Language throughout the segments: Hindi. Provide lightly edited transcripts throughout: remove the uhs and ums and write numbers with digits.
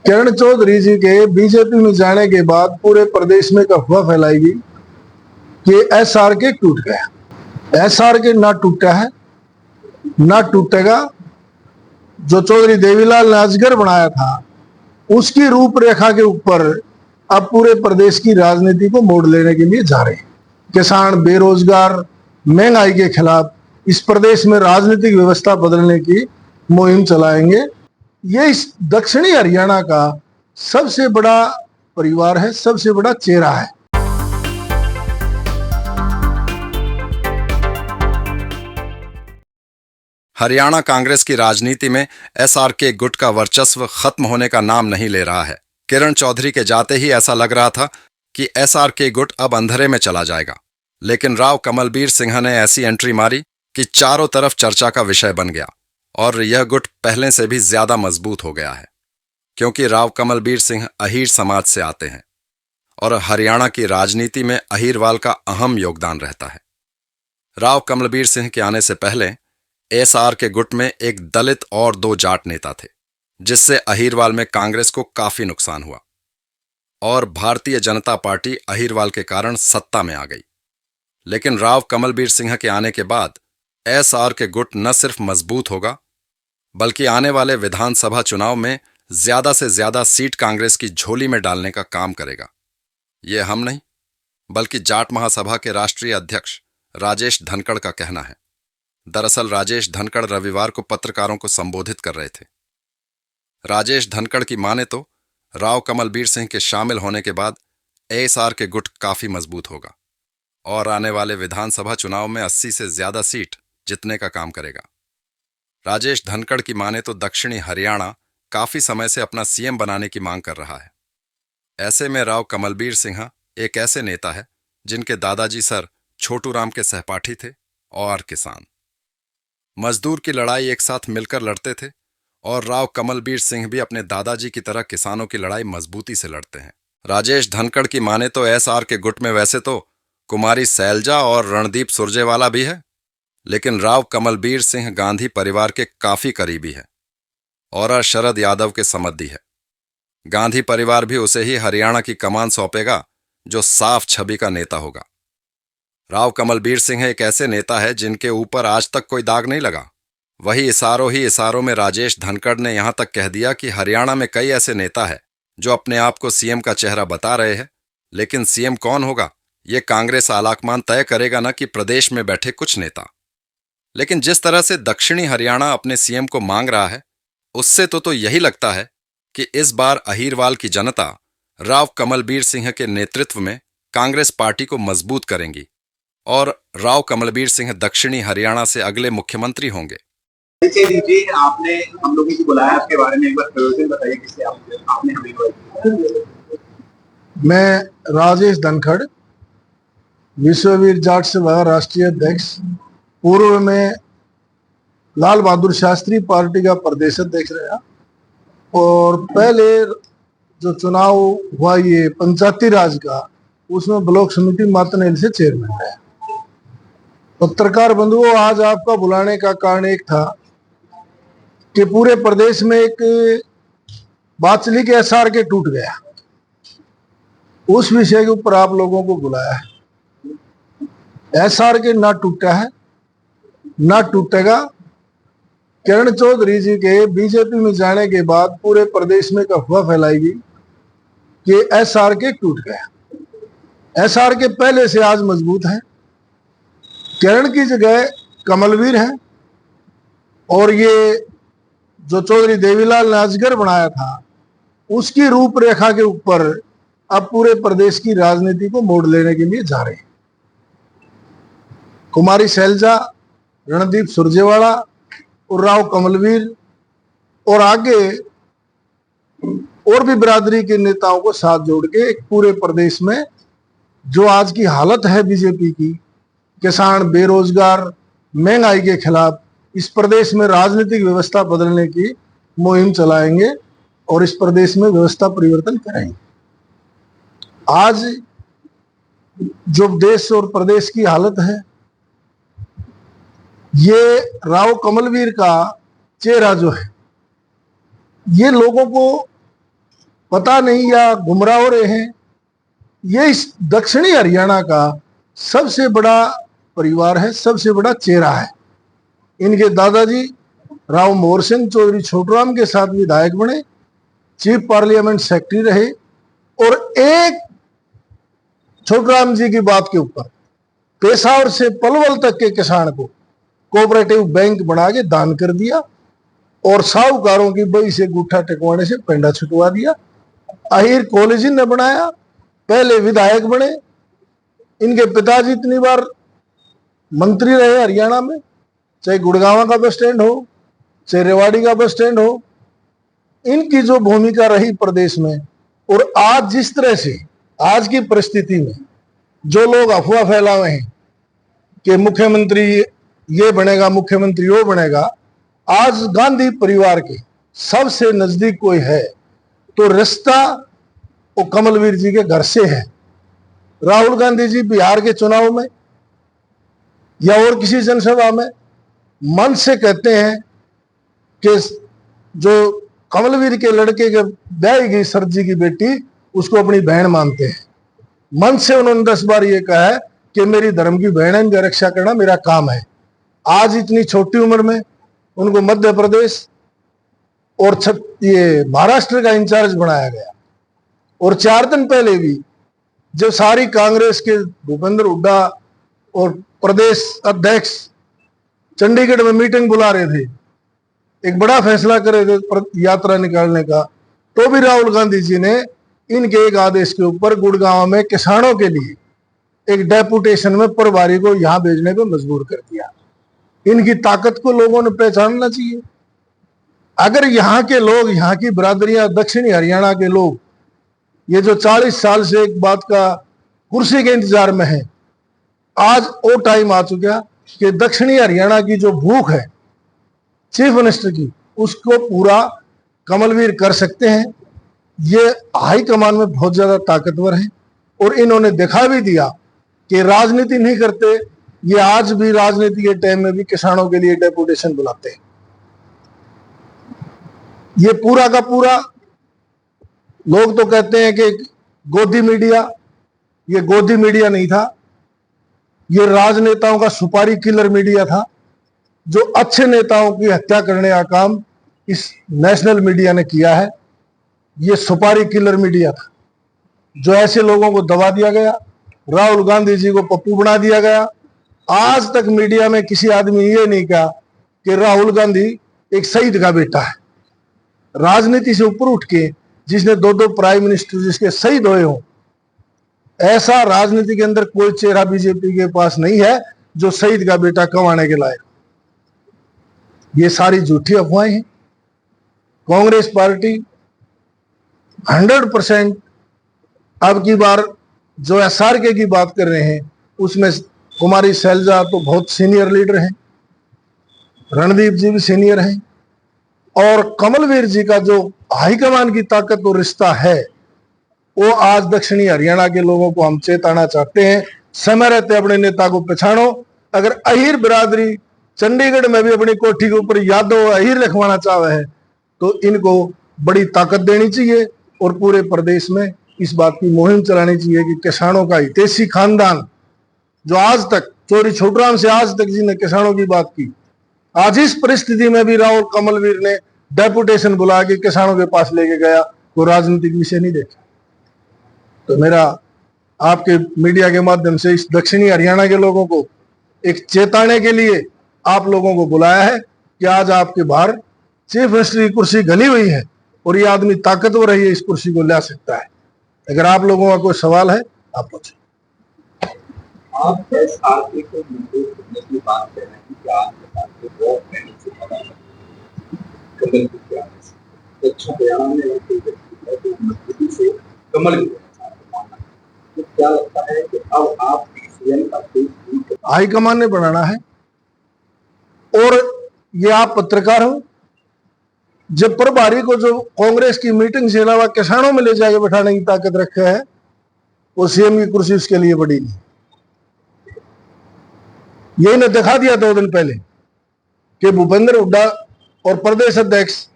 किरण चौधरी जी के बीजेपी में जाने के बाद पूरे प्रदेश में एक अफवाह फैलाएगी कि एसआरके टूट गया। एसआरके ना टूटा है, ना टूटेगा। जो चौधरी देवीलाल ने अजगर बनाया था, उसकी रूपरेखा के ऊपर अब पूरे प्रदेश की राजनीति को मोड़ लेने के लिए जा रहे हैं। किसान, बेरोजगार, महंगाई के खिलाफ इस प्रदेश में राजनीतिक व्यवस्था बदलने की मुहिम चलाएंगे। ये इस दक्षिणी हरियाणा का सबसे बड़ा परिवार है, सबसे बड़ा चेहरा है। हरियाणा कांग्रेस की राजनीति में एसआरके गुट का वर्चस्व खत्म होने का नाम नहीं ले रहा है। किरण चौधरी के जाते ही ऐसा लग रहा था कि एसआरके गुट अब अंधेरे में चला जाएगा, लेकिन राव कमलबीर सिंह ने ऐसी एंट्री मारी कि चारों तरफ चर्चा का विषय बन गया और यह गुट पहले से भी ज्यादा मजबूत हो गया है, क्योंकि राव कमलबीर सिंह अहीर समाज से आते हैं और हरियाणा की राजनीति में अहीरवाल का अहम योगदान रहता है। राव कमलबीर सिंह के आने से पहले एसआरके गुट में एक दलित और 2 जाट नेता थे, जिससे अहीरवाल में कांग्रेस को काफी नुकसान हुआ और भारतीय जनता पार्टी अहीरवाल के कारण सत्ता में आ गई। लेकिन राव कमलबीर सिंह के आने के बाद एसआरके गुट न सिर्फ मजबूत होगा, बल्कि आने वाले विधानसभा चुनाव में ज्यादा से ज्यादा सीट कांग्रेस की झोली में डालने का काम करेगा। यह हम नहीं, बल्कि जाट महासभा के राष्ट्रीय अध्यक्ष राजेश धनखड़ का कहना है। दरअसल राजेश धनखड़ रविवार को पत्रकारों को संबोधित कर रहे थे। राजेश धनखड़ की माने तो राव कमलबीर सिंह के शामिल होने के बाद एसआरके गुट काफी मजबूत होगा और आने वाले विधानसभा चुनाव में 80 से ज्यादा सीट जीतने का काम करेगा। राजेश धनखड़ की माने तो दक्षिणी हरियाणा काफी समय से अपना सीएम बनाने की मांग कर रहा है। ऐसे में राव कमलबीर सिंह एक ऐसे नेता है जिनके दादाजी सर छोटू राम के सहपाठी थे और किसान मजदूर की लड़ाई एक साथ मिलकर लड़ते थे, और राव कमलबीर सिंह भी अपने दादाजी की तरह किसानों की लड़ाई मजबूती से लड़ते हैं। राजेश धनखड़ की माने तो एसआरके गुट में वैसे तो कुमारी सैलजा और रणदीप सुरजेवाला भी है, लेकिन राव कमलबीर सिंह गांधी परिवार के काफी करीबी है और शरद यादव के समर्थी है। गांधी परिवार भी उसे ही हरियाणा की कमान सौंपेगा जो साफ छवि का नेता होगा। राव कमलबीर सिंह एक ऐसे नेता है जिनके ऊपर आज तक कोई दाग नहीं लगा। वही इशारों में राजेश धनखड़ ने यहां तक कह दिया कि हरियाणा में कई ऐसे नेता है जो अपने आप को सीएम का चेहरा बता रहे हैं, लेकिन सीएम कौन होगा ये कांग्रेस आलाकमान तय करेगा न कि प्रदेश में बैठे कुछ नेता। लेकिन जिस तरह से दक्षिणी हरियाणा अपने सीएम को मांग रहा है, उससे तो यही लगता है कि इस बार अहीरवाल की जनता राव कमलबीर सिंह के नेतृत्व में कांग्रेस पार्टी को मजबूत करेंगी और राव कमलबीर सिंह दक्षिणी हरियाणा से अगले मुख्यमंत्री होंगे। आपने हम लोगों को बुलाया, आपके बारे में एक बार प्रयोजन बताइए, किससे आपने हमें बुलाया? मैं राजेश धनखड़, विश्ववीर जाट सभा राष्ट्रीय अध्यक्ष, पूर्व में लाल बहादुर शास्त्री पार्टी का प्रदेश अध्यक्ष रहा और पहले जो चुनाव हुआ ये पंचायती राज का, उसमें ब्लॉक समिति मातनेल से चेयरमैन रहा। पत्रकार बंधुओं, आज आपका बुलाने का कारण एक था कि पूरे प्रदेश में एक बात चली कि एसआरके टूट गया। उस विषय के ऊपर आप लोगों को बुलाया है। एसआरके ना टूटा है, ना टूटेगा। किरण चौधरी जी के बीजेपी में जाने के बाद पूरे प्रदेश में एक अफवाह फैलाएगी कि एसआरके टूट गया। एसआरके पहले से आज मजबूत है। किरण की जगह कमलवीर है और ये जो चौधरी देवीलाल ने अजगर बनाया था, उसकी रूपरेखा के ऊपर अब पूरे प्रदेश की राजनीति को मोड़ लेने के लिए जा रहे हैं। कुमारी सैलजा, रणदीप सुरजेवाला और राव कमलवीर और आगे और भी बिरादरी के नेताओं को साथ जोड़ के एक पूरे प्रदेश में जो आज की हालत है बीजेपी की, किसान, बेरोजगार, महंगाई के खिलाफ इस प्रदेश में राजनीतिक व्यवस्था बदलने की मुहिम चलाएंगे और इस प्रदेश में व्यवस्था परिवर्तन करेंगे। आज जो देश और प्रदेश की हालत है, ये राव कमलवीर का चेहरा जो है, ये लोगों को पता नहीं या गुमराह हो रहे हैं। ये इस दक्षिणी हरियाणा का सबसे बड़ा परिवार है, सबसे बड़ा चेहरा है। इनके दादाजी राव मोहर सिंह चौधरी छोटूराम के साथ विधायक बने, चीफ पार्लियामेंट सेक्रेटरी रहे, और एक छोटूराम जी की बात के ऊपर पेशावर से पलवल तक के किसान को कोऑपरेटिव बैंक बना के दान कर दिया, और साहूकारों की बही से गुठा टेकवाने से पेंडा छुटवा दिया। अहिर कॉलेज ने बनाया, पहले विधायक बने। इनके पिताजी इतनी बार मंत्री रहे हरियाणा में, चाहे गुड़गांव का बस स्टैंड हो, चाहे रेवाड़ी का बस स्टैंड हो। इनकी जो भूमिका रही प्रदेश में, और आज जिस तरह से आज की परिस्थिति में जो लोग अफवाह फैलाए हैं कि मुख्यमंत्री ये बनेगा, मुख्यमंत्री वो बनेगा, आज गांधी परिवार के सबसे नजदीक कोई है तो रिश्ता वो कमलवीर जी के घर से है। राहुल गांधी जी बिहार के चुनाव में या और किसी जनसभा में मन से कहते हैं कि जो कमलवीर के लड़के के ब्याही गई सर जी की बेटी, उसको अपनी बहन मानते हैं। मन से उन्होंने 10 बार ये कहा है कि मेरी धर्म की बहन है, इनकी रक्षा करना मेरा काम है। आज इतनी छोटी उम्र में उनको मध्य प्रदेश और ये महाराष्ट्र का इंचार्ज बनाया गया। और 4 दिन पहले भी जब सारी कांग्रेस के भूपेंद्र हुड्डा और प्रदेश अध्यक्ष चंडीगढ़ में मीटिंग बुला रहे थे, एक बड़ा फैसला कर रहे थे यात्रा निकालने का, तो भी राहुल गांधी जी ने इनके एक आदेश के ऊपर गुड़गांव में किसानों के लिए एक डेपुटेशन में प्रभारी को यहां भेजने पे मजबूर कर दिया। इनकी ताकत को लोगों ने पहचानना चाहिए। अगर यहाँ के लोग, यहाँ की बिरादरियां, दक्षिणी हरियाणा के लोग, ये जो 40 साल से एक बात का कुर्सी के इंतजार में है, आज वो टाइम आ चुका कि दक्षिणी हरियाणा की जो भूख है चीफ मिनिस्टर की, उसको पूरा कमलवीर कर सकते हैं। ये हाई कमान में बहुत ज्यादा ताकतवर हैं, और इन्होंने दिखा भी दिया कि राजनीति नहीं करते। ये आज भी राजनीति के टाइम में भी किसानों के लिए डेपुटेशन बुलाते हैं। ये पूरा का पूरा, लोग तो कहते हैं कि गोदी मीडिया, ये गोदी मीडिया नहीं था, ये राजनेताओं का सुपारी किलर मीडिया था। जो अच्छे नेताओं की हत्या करने का काम इस नेशनल मीडिया ने किया है, ये सुपारी किलर मीडिया था। जो ऐसे लोगों को दबा दिया गया, राहुल गांधी जी को पप्पू बना दिया गया। आज तक मीडिया में किसी आदमी ये नहीं कहा कि राहुल गांधी एक शहीद का बेटा है। राजनीति से ऊपर उठ के जिसने 2 प्राइम मिनिस्टर जिसके शहीद हुए हो, ऐसा राजनीति के अंदर कोई चेहरा बीजेपी के पास नहीं है जो शहीद का बेटा कमाने के लायक। ये सारी झूठी अफवाहें हैं। कांग्रेस पार्टी 100% अब की बार जो SRK की बात कर रहे हैं, उसमें कुमारी शैलजा तो बहुत सीनियर लीडर हैं, रणदीप जी भी सीनियर हैं, और कमलवीर जी का जो हाईकमान की ताकत और रिश्ता है, वो आज दक्षिणी हरियाणा के लोगों को हम चेताना चाहते हैं। समय रहते अपने नेता को पहचानो। अगर अहिर बिरादरी चंडीगढ़ में भी अपनी कोठी के ऊपर यादव अहिर लिखवाना चाहे है, तो इनको बड़ी ताकत देनी चाहिए, और पूरे प्रदेश में इस बात की मुहिम चलानी चाहिए कि किसानों का हितैषी खानदान जो आज तक चौधरी छोटूराम से आज तक जिन्हें किसानों की बात की, आज इस परिस्थिति में भी राहुल कमलवीर ने डेपुटेशन बुला के किसानों के पास लेके गया, वो राजनीतिक विषय नहीं देखा। तो मेरा आपके मीडिया के माध्यम से इस दक्षिणी हरियाणा के लोगों को एक चेताने के लिए आप लोगों को बुलाया है कि आज आपके बाहर चीफ मिनिस्टर की कुर्सी गली हुई है, और ये आदमी ताकतवर है, ये इस कुर्सी को ला सकता है। अगर आप लोगों का कोई सवाल है आप पूछें। आप SRK को मजबूत करने की बात कर रहे हैं कि आप SRK को पहले से पता है कमल की क्या है, दक्षिण हरियाणा में मजबूती से कमल की, तो क्या लगता है कि अब आप DCM का हाईकमान ने बनाना है, और ये आप पत्रकार हो, जब प्रभारी को जो कांग्रेस की मीटिंग से अलावा किसानों में ले जाके बैठाने की ताकत रखे है, वो CM की कुर्सी उसके लिए बड़ी नहीं। यही ने दिखा दिया 2 दिन पहले कि भूपेंद्र हुड्डा और प्रदेश अध्यक्ष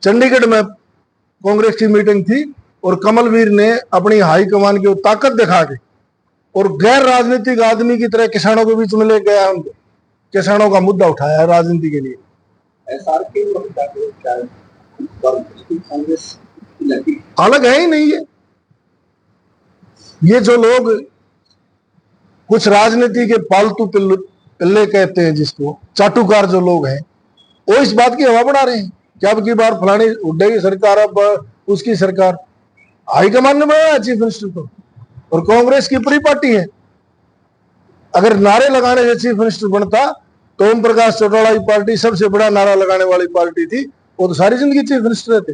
चंडीगढ़ में कांग्रेस की मीटिंग थी, और कमलवीर ने अपनी हाईकमान की वो ताकत दिखा के और गैर राजनीतिक आदमी की तरह किसानों के बीच में ले गया, उनको किसानों का मुद्दा उठाया है राजनीति के लिए। एसआरके और कांग्रेस लगी अलग है ही नहीं है। ये जो लोग कुछ राजनीति के पालतू पिल्ले कहते हैं, जिसको चाटुकार जो लोग हैं, वो इस बात की हवा बढ़ा रहे हैं कि अब की बार फलानी हुड्डे की सरकार, अब उसकी सरकार। हाईकमान ने बनाया चीफ मिनिस्टर को, और कांग्रेस की पूरी पार्टी है। अगर नारे लगाने से चीफ मिनिस्टर बनता तो ओम प्रकाश चौटाला की पार्टी सबसे बड़ा नारा लगाने वाली पार्टी थी, वो तो सारी जिंदगी चीफ मिनिस्टर रहते।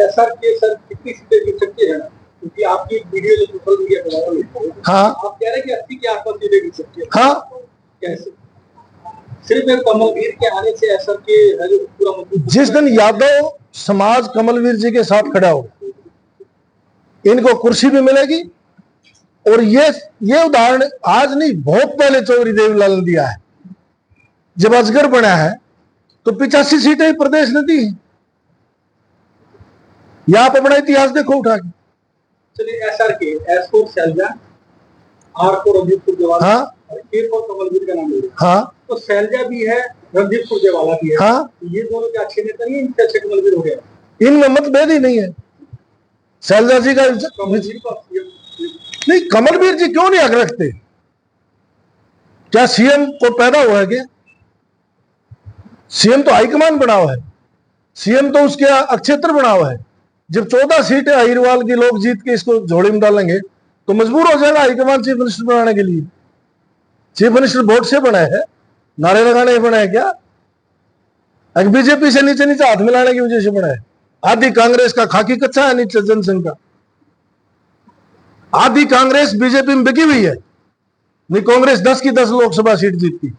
एसआरके सर कितनी सीटें जीत सकती है ना, क्योंकि आपकी वीडियो जो सोशल मीडिया पर वायरल है, हाँ आप कह रहे हैं कि 80 के आसपास सीटें जीत सकती है। हाँ, कैसे? सिर्फ एक कमलवीर के आने से एसआरके है जो पूरा मजबूत। जिस दिन यादव समाज कमलवीर जी के साथ खड़ा हो, इनको कुर्सी भी मिलेगी। और ये उदाहरण आज नहीं, बहुत पहले चौधरी देवीलाल ने दिया है। जब अजगर बना है तो 85 सीटें ही प्रदेश ने दी। या आप अपना इतिहास देखो उठा के। चलिए SRK, S for Shailja, R for Randeep Surjewala, हाँ और के फॉर कमलवीर का नाम ले रहे हैं। हाँ तो शैलजा भी है, रणदीप सुरजेवाला भी है। हाँ, ये दोनों के अच्छे नेता नहीं है, इनसे अच्छे कमलवीर हो गया। इनमें मतभेद ही नहीं है। शैलजा जी का कमलवीर को नहीं, कमलवीर जी क्यों नहीं हक रखते? क्या सीएम को पैदा हुआ है क्या? सीएम तो हाईकमान बना हुआ है, सीएम तो उसके अक्षेत्र बना हुआ है। जब 14 सीटें अहिरवाल की लोग जीत के इसको झोली में डालेंगे तो मजबूर हो जाएगा हाईकमान चीफ मिनिस्टर बनाने के लिए। चीफ मिनिस्टर वोट से बना है, नारे लगाने बना है क्या? बीजेपी से नीचे नीचे हाथ मिलाने की वजह से बना है। आधी कांग्रेस का खाकी कच्चा है नीचे जनसंघ का, आधी कांग्रेस बीजेपी में बिकी हुई है। नहीं, कांग्रेस 10 की 10 लोकसभा सीट जीतती।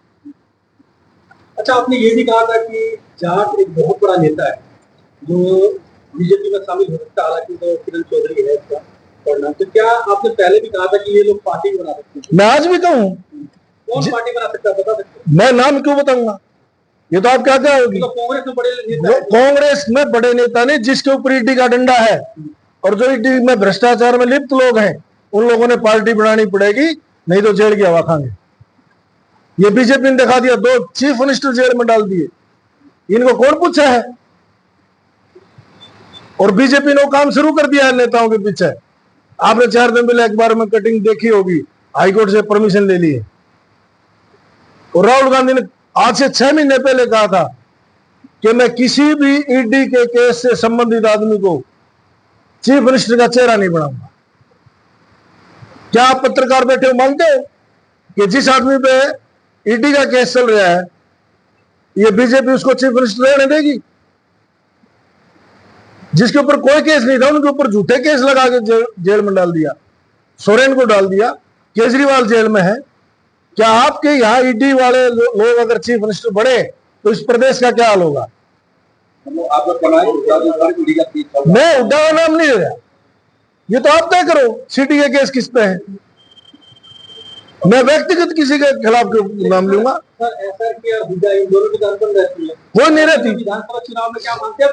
अच्छा, आपने ये भी कहा था कि जाट एक बहुत बड़ा नेता है जो बीजेपी में शामिल हो सकता है, हालांकि तो किरण चौधरी है इसका पढ़ना। तो क्या आपने पहले भी कहा था कि ये लोग पार्टी बना सकते हैं? मैं आज भी कहूं, कौन पार्टी बना सकता है, बता सकते हैं? मैं नाम क्यों बताऊंगा? ये तो आप क्या होगी। तो कांग्रेस में बड़े नेता है। कांग्रेस में बड़े नेता नहीं, जिसके ऊपर ईडी का डंडा है और जो ईडी में भ्रष्टाचार में लिप्त लोग हैं, उन लोगों ने पार्टी बनानी पड़ेगी, नहीं तो जेल की हवा खाएंगे। ये बीजेपी ने दिखा दिया, 2 चीफ मिनिस्टर जेल में डाल दिए। इनको कौन पूछा है? और बीजेपी ने वो काम शुरू कर दिया है नेताओं के पीछे। आपने 4 दिन पहले अखबार में कटिंग देखी होगी, हाईकोर्ट से परमिशन ले ली है। और राहुल गांधी ने आज से 6 महीने पहले कहा था कि मैं किसी भी ईडी के केस से संबंधित आदमी को चीफ मिनिस्टर का चेहरा नहीं बनाऊंगा। क्या आप पत्रकार बैठे हो मानते हो कि जिस आदमी पे ईडी का केस चल रहा है, ये बीजेपी उसको चीफ मिनिस्टर रहने देगी? जिसके ऊपर कोई केस नहीं था, उनके ऊपर झूठे केस लगा के जेल में डाल दिया। सोरेन को डाल दिया, केजरीवाल जेल में है। क्या आपके यहाँ ईडी वाले लोग अगर चीफ मिनिस्टर बने तो इस प्रदेश का क्या हाल होगा? मैं हुड्डा का नाम नहीं ले रहा, ये तो आप तय करो सीटी के केस किस पे है। मैं व्यक्तिगत किसी के खिलाफ नाम लूंगा? कोई नहीं रहती, विधानसभा चुनाव में क्या मानते हैं?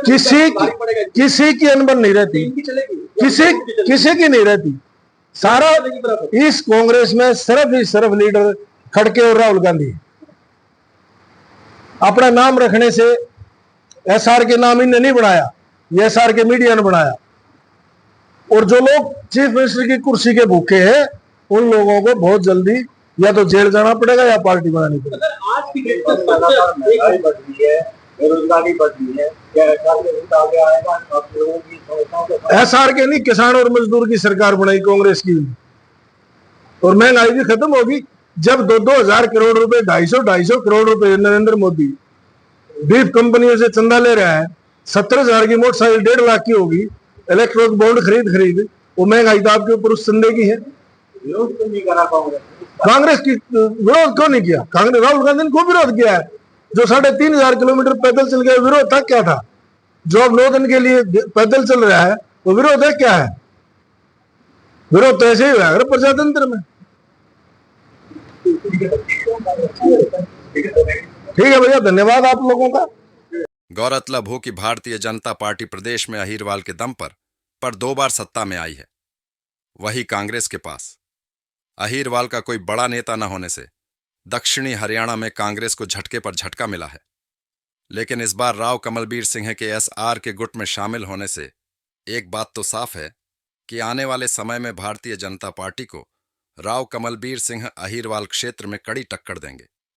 किसी की अनबन नहीं रहती, किसी की नहीं रहती। सारा इस कांग्रेस में सिर्फ लीडर खड़के और राहुल गांधी। अपना नाम रखने से एसआर के नाम इन्हें नहीं बनाया, ये एसआर के मीडिया ने बनाया। और जो लोग चीफ मिनिस्टर की कुर्सी के भूखे हैं, उन लोगों को बहुत जल्दी या तो जेल जाना पड़ेगा या पार्टी बनानी पड़ेगी। आज की डेट में महंगाई बढ़ रही है, बेरोजगारी बढ़ रही है, क्या आएगा आप लोगों की समस्याओं को? एसआर के नहीं, किसान और मजदूर की सरकार बनाई कांग्रेस की, और महंगाई भी खत्म होगी। जब 2-2 हजार करोड़ रुपए, 250 करोड़ रुपए नरेंद्र मोदी बीफ कंपनियों से चंदा ले रहा है, 70,000 की मोटरसाइकिल 1.5 लाख की होगी, इलेक्ट्रॉनिक बॉन्ड खरीद, वो महंगाई तो आपके ऊपर उस चंदे की है। विरोध क्यों नहीं करा कांग्रेस की विरोध क्यों नहीं किया? कांग्रेस, राहुल गांधी ने खूब विरोध किया है। जो 3,500 किलोमीटर पैदल चल गया, विरोध था क्या था? जो अब 9 दिन के लिए पैदल चल रहा है, वो विरोध है क्या है? विरोध तो ऐसे ही हुआ है प्रजातंत्र में। ठीक है भैया, धन्यवाद आप लोगों का। गौरतलब हो कि भारतीय जनता पार्टी प्रदेश में अहिरवाल के दम पर पर 2 बार सत्ता में आई है। वही कांग्रेस के पास अहीरवाल का कोई बड़ा नेता न होने से दक्षिणी हरियाणा में कांग्रेस को झटके पर झटका मिला है। लेकिन इस बार राव कमलबीर सिंह के एसआर के गुट में शामिल होने से एक बात तो साफ है कि आने वाले समय में भारतीय जनता पार्टी को राव कमलबीर सिंह अहीरवाल क्षेत्र में कड़ी टक्कर देंगे।